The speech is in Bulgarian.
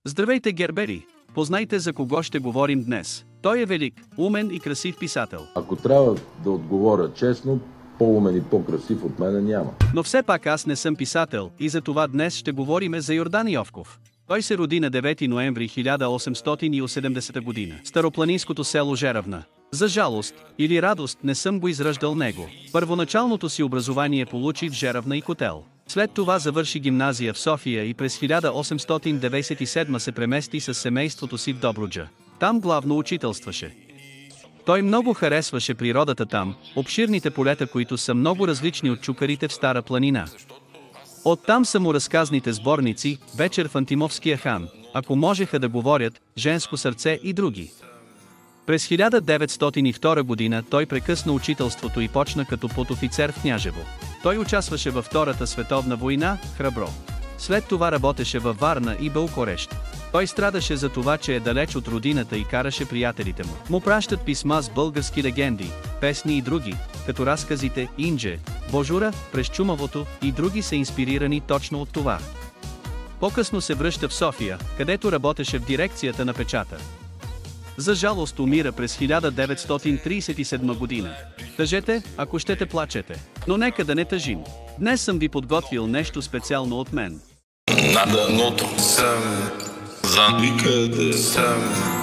Здравейте, гербери! Познайте за кого ще говорим днес. Той е велик, умен и красив писател. Ако трябва да отговоря честно, по-умен и по-красив от мене няма. Но все пак аз не съм писател и за това днес ще говорим за Йордан Йовков. Той се роди на 9 ноември 1880 година в старопланинското село Жеравна. За жалост или радост не съм го израждал него. Първоначалното си образование получи в Жеравна и Котел. След това завърши гимназия в София и през 1897 се премести с семейството си в Добруджа. Там главно учителстваше. Той много харесваше природата там, обширните полета, които са много различни от чукарите в Стара планина. Оттам са му разказните сборници "Вечер в Антимовския хан", "Ако можеха да говорят", "Женско сърце" и други. През 1902 година той прекъсна учителството и почна като подофицер в Княжево. Той участваше във Втората световна война, храбро. След това работеше във Варна и Белкорещ. Той страдаше за това, че е далеч от родината и караше приятелите му пращат писма с български легенди, песни и други, като разказите "Индже", "Божура", "През чумавото" и други са инспирирани точно от това. По-късно се връща в София, където работеше в дирекцията на печата. За жалост умира през 1937 година. Тъжете, ако щете плачете. Но нека да не тъжим. Днес съм ви подготвил нещо специално от мен. На дъното съм, за никъде съм.